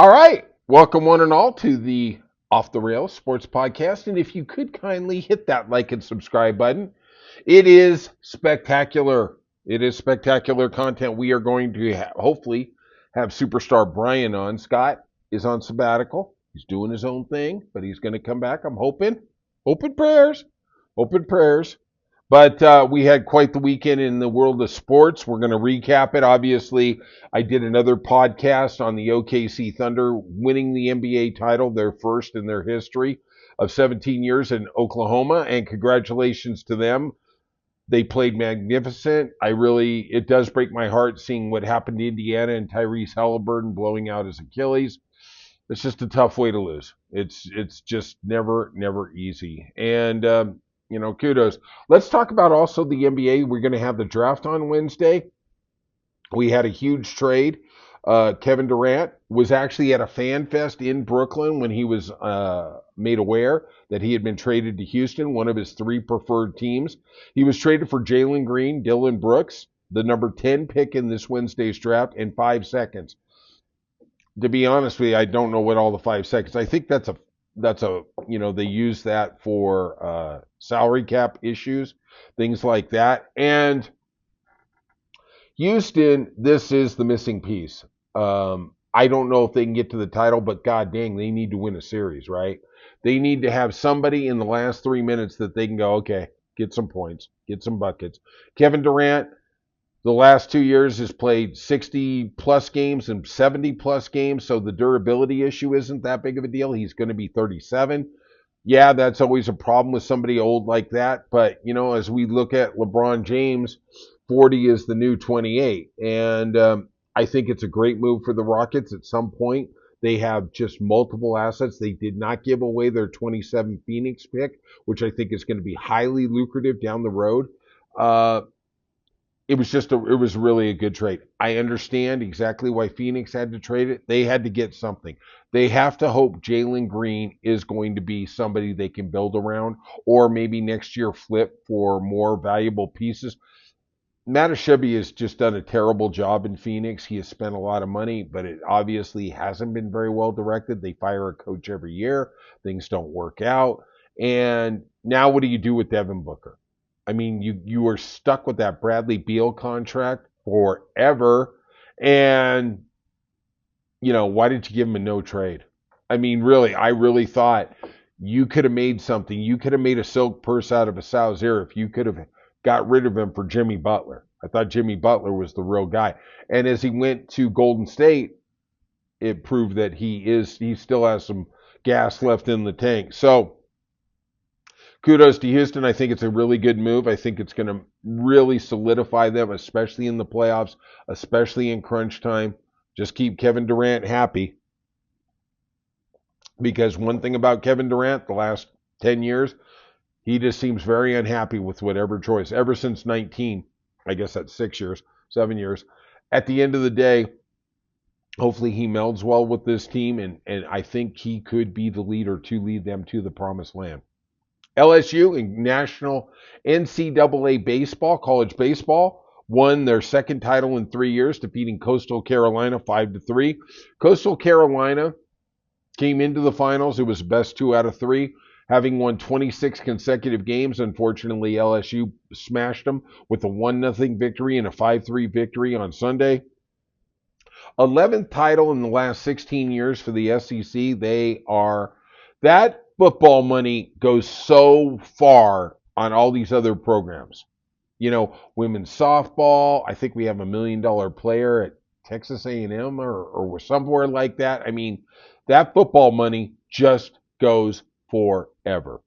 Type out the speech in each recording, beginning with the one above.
All right. Welcome, one and all, to the Off the Rails Sports Podcast. And if you could kindly hit that like and subscribe button, it is spectacular. It is spectacular content. We are going to hopefully have superstar Brian on. Scott is on sabbatical. He's doing his own thing, but he's going to come back. I'm hoping. Open prayers. Open prayers. But we had quite the weekend in the world of sports. We're going to recap it. Obviously, I did another podcast on the OKC Thunder winning the NBA title, their first in their history of 17 years in Oklahoma. And congratulations to them. They played magnificent. It does break my heart seeing what happened to Indiana and Tyrese Halliburton blowing out his Achilles. It's just a tough way to lose. It's just never easy. And kudos. Let's talk about also the NBA. We're going to have the draft on Wednesday. We had a huge trade. Kevin Durant was actually at a fan fest in Brooklyn when he was made aware that he had been traded to Houston, one of his three preferred teams. He was traded for Jalen Green, Dylan Brooks, the number 10 pick in this Wednesday's draft, in 5 seconds. To be honest with you, I don't know what all the 5 seconds. I think that's a they use that for salary cap issues, things like that. And Houston, this is the missing piece. I don't know if they can get to the title, but god dang, they need to win a series, right? They need to have somebody in the last 3 minutes that they can go, okay, get some points, get some buckets. Kevin Durant, the last 2 years, has played 60-plus games and 70-plus games, so the durability issue isn't that big of a deal. He's going to be 37. Yeah, that's always a problem with somebody old like that, but, as we look at LeBron James, 40 is the new 28, and I think it's a great move for the Rockets at some point. They have just multiple assets. They did not give away their 27 Phoenix pick, which I think is going to be highly lucrative down the road. It was really a good trade. I understand exactly why Phoenix had to trade it. They had to get something. They have to hope Jalen Green is going to be somebody they can build around, or maybe next year flip for more valuable pieces. Matashebe has just done a terrible job in Phoenix. He has spent a lot of money, but it obviously hasn't been very well directed. They fire a coach every year. Things don't work out. And now what do you do with Devin Booker? I mean, you are stuck with that Bradley Beal contract forever. And, why did you give him a no trade? I mean, really, I really thought you could have made something. You could have made a silk purse out of a sow's ear if you could have got rid of him for Jimmy Butler. I thought Jimmy Butler was the real guy. And as he went to Golden State, it proved that he still has some gas left in the tank. So kudos to Houston. I think it's a really good move. I think it's going to really solidify them, especially in the playoffs, especially in crunch time. Just keep Kevin Durant happy. Because one thing about Kevin Durant, the last 10 years, he just seems very unhappy with whatever choice. Ever since 19, I guess that's 7 years. At the end of the day, hopefully he melds well with this team, and I think he could be the leader to lead them to the promised land. LSU in national NCAA baseball, college baseball, won their second title in 3 years, defeating Coastal Carolina 5-3. Coastal Carolina came into the finals. It was the best 2 out of 3, having won 26 consecutive games. Unfortunately, LSU smashed them with a 1-0 victory and a 5-3 victory on Sunday. 11th title in the last 16 years for the SEC. That football money goes so far on all these other programs. Women's softball, I think we have $1 million player at Texas A&M or somewhere like that. I mean, that football money just goes forever.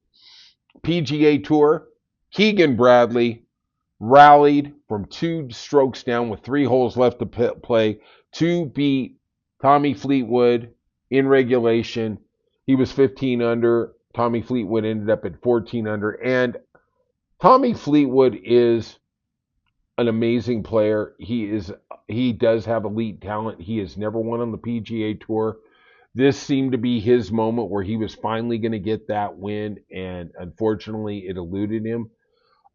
PGA Tour, Keegan Bradley rallied from 2 strokes down with 3 holes left to play to beat Tommy Fleetwood in regulation. He was 15 under. Tommy Fleetwood ended up at 14 under. And Tommy Fleetwood is an amazing player. He does have elite talent. He has never won on the PGA Tour. This seemed to be his moment where he was finally going to get that win, and unfortunately it eluded him.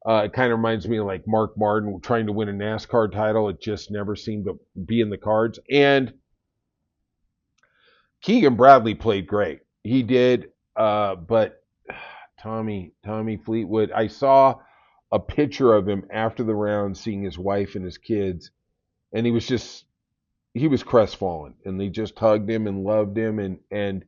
It kind of reminds me of like Mark Martin trying to win a NASCAR title. It just never seemed to be in the cards. And Keegan Bradley played great. He did, but Tommy Fleetwood. I saw a picture of him after the round, seeing his wife and his kids, and he was crestfallen, and they just hugged him and loved him, and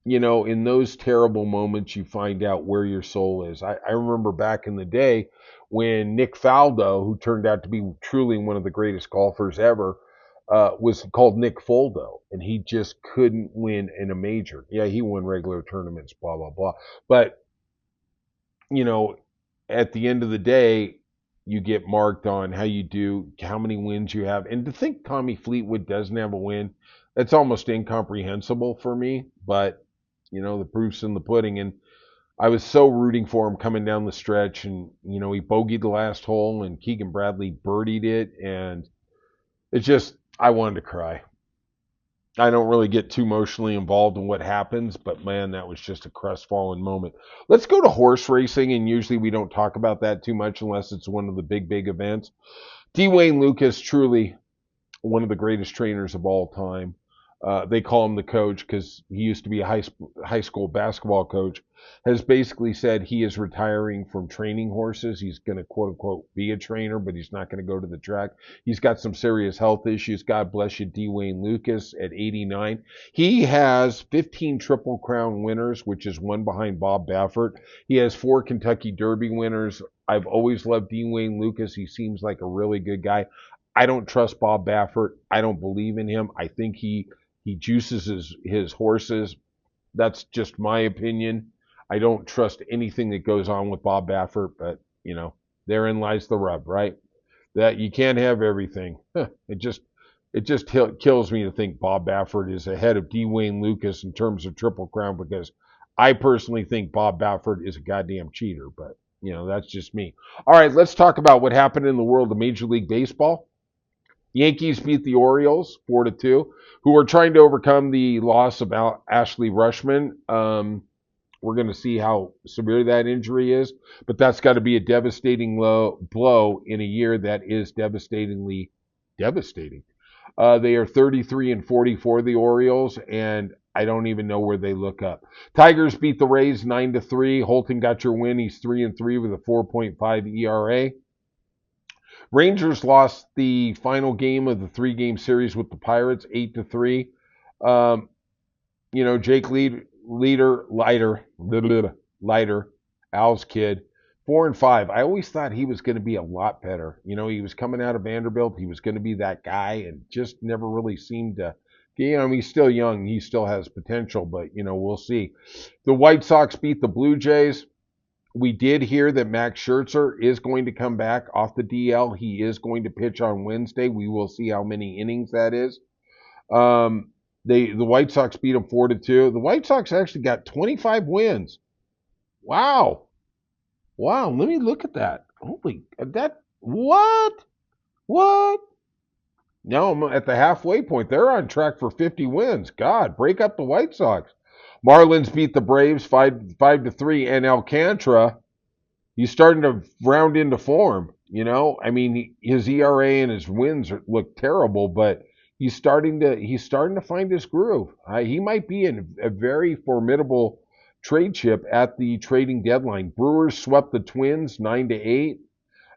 in those terrible moments, you find out where your soul is. I remember back in the day when Nick Faldo, who turned out to be truly one of the greatest golfers ever, was called Nick Foldo, and he just couldn't win in a major. Yeah, he won regular tournaments, blah, blah, blah. But, you know, at the end of the day, you get marked on how you do, how many wins you have. And to think Tommy Fleetwood doesn't have a win, that's almost incomprehensible for me. But, the proof's in the pudding. And I was so rooting for him coming down the stretch. And, he bogeyed the last hole and Keegan Bradley birdied it. And it's just, I wanted to cry. I don't really get too emotionally involved in what happens, but man, that was just a crestfallen moment. Let's go to horse racing, and usually we don't talk about that too much unless it's one of the big events. Dwayne Lucas, truly one of the greatest trainers of all time. They call him the coach because he used to be a high school basketball coach, has basically said he is retiring from training horses. He's going to, quote unquote, be a trainer, but he's not going to go to the track. He's got some serious health issues. God bless you, Dwayne Lucas, at 89. He has 15 Triple Crown winners, which is one behind Bob Baffert. He has 4 Kentucky Derby winners. I've always loved Dwayne Lucas. He seems like a really good guy. I don't trust Bob Baffert. I don't believe in him. I think he juices his horses. That's just my opinion. I don't trust anything that goes on with Bob Baffert, but therein lies the rub, right? That you can't have everything. It just kills me to think Bob Baffert is ahead of Dwayne Lucas in terms of Triple Crown, because I personally think Bob Baffert is a goddamn cheater, but that's just me. All right, let's talk about what happened in the world of Major League Baseball. Yankees beat the Orioles 4-2, who are trying to overcome the loss of Ashley Rutschman. We're going to see how severe that injury is, but that's got to be a devastating blow in a year that is devastatingly devastating. They are 33-44, the Orioles, and I don't even know where they look up. Tigers beat the Rays 9-3. Holton got your win. He's 3-3 with a 4.5 ERA. Rangers lost the final game of the 3-game series with the Pirates, 8-3. Jake Leiter, Al's kid, 4-5. I always thought he was going to be a lot better. He was coming out of Vanderbilt. He was going to be that guy, and just never really seemed to. He's still young. He still has potential, but we'll see. The White Sox beat the Blue Jays. We did hear that Max Scherzer is going to come back off the DL. He is going to pitch on Wednesday. We will see how many innings that is. The White Sox beat them 4-2. The White Sox actually got 25 wins. Wow. Let me look at that. Holy, what? Now I'm at the halfway point. They're on track for 50 wins. God, break up the White Sox. Marlins beat the Braves 5-3, and Alcantara, he's starting to round into form. His ERA and his wins look terrible, but he's starting to find his groove. He might be in a very formidable trade chip at the trading deadline. Brewers swept the Twins 9-8.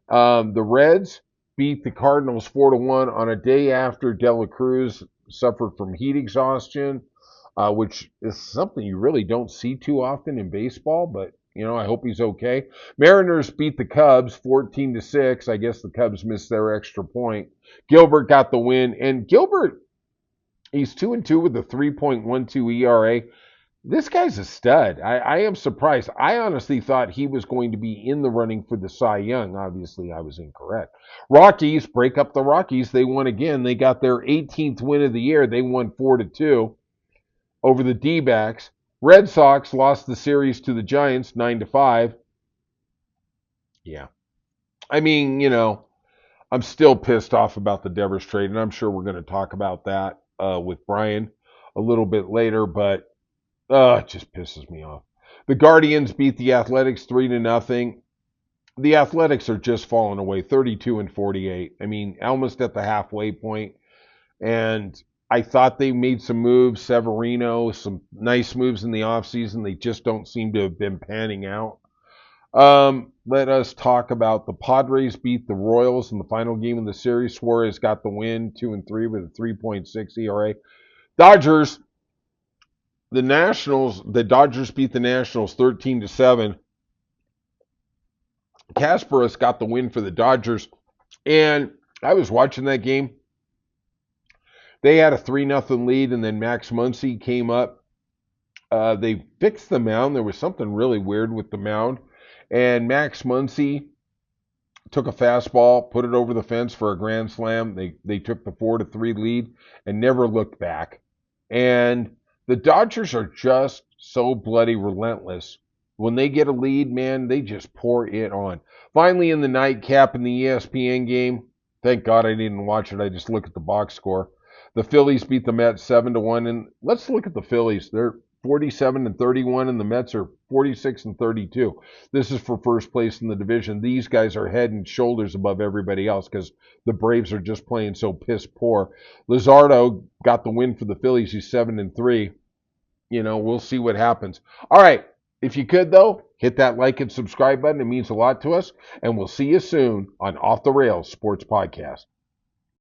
The Reds beat the Cardinals 4-1 on a day after De La Cruz suffered from heat exhaustion, which is something you really don't see too often in baseball, but I hope he's okay. Mariners beat the Cubs 14-6. I guess the Cubs missed their extra point. Gilbert got the win, and Gilbert, he's 2-2 with a 3.12 ERA. This guy's a stud. I am surprised. I honestly thought he was going to be in the running for the Cy Young. Obviously, I was incorrect. Rockies, break up the Rockies. They won again. They got their 18th win of the year. They won 4-2 over the D-backs. Red Sox lost the series to the Giants 9-5. Yeah. I'm still pissed off about the Devers trade, and I'm sure we're going to talk about that with Brian a little bit later, but it just pisses me off. The Guardians beat the Athletics 3-0. The Athletics are just falling away, 32-48. Almost at the halfway point. And I thought they made some moves, Severino, some nice moves in the offseason. They just don't seem to have been panning out. Let us talk about the Padres beat the Royals in the final game of the series. Suarez got the win, 2-3 with a 3.6 ERA. Dodgers, the Dodgers beat the Nationals 13-7. Kasparov got the win for the Dodgers, and I was watching that game. They had a 3-0 lead, and then Max Muncy came up. They fixed the mound. There was something really weird with the mound, and Max Muncy took a fastball, put it over the fence for a grand slam. They took the 4-3 lead and never looked back. And the Dodgers are just so bloody relentless. When they get a lead, man, they just pour it on. Finally, in the nightcap in the ESPN game, thank God I didn't watch it. I just looked at the box score. The Phillies beat the Mets 7-1. And let's look at the Phillies. They're 47-31, and the Mets are 46-32. This is for first place in the division. These guys are head and shoulders above everybody else because the Braves are just playing so piss poor. Luzardo got the win for the Phillies. He's 7-3. We'll see what happens. All right. If you could, though, hit that like and subscribe button. It means a lot to us. And we'll see you soon on Off the Rails Sports Podcast.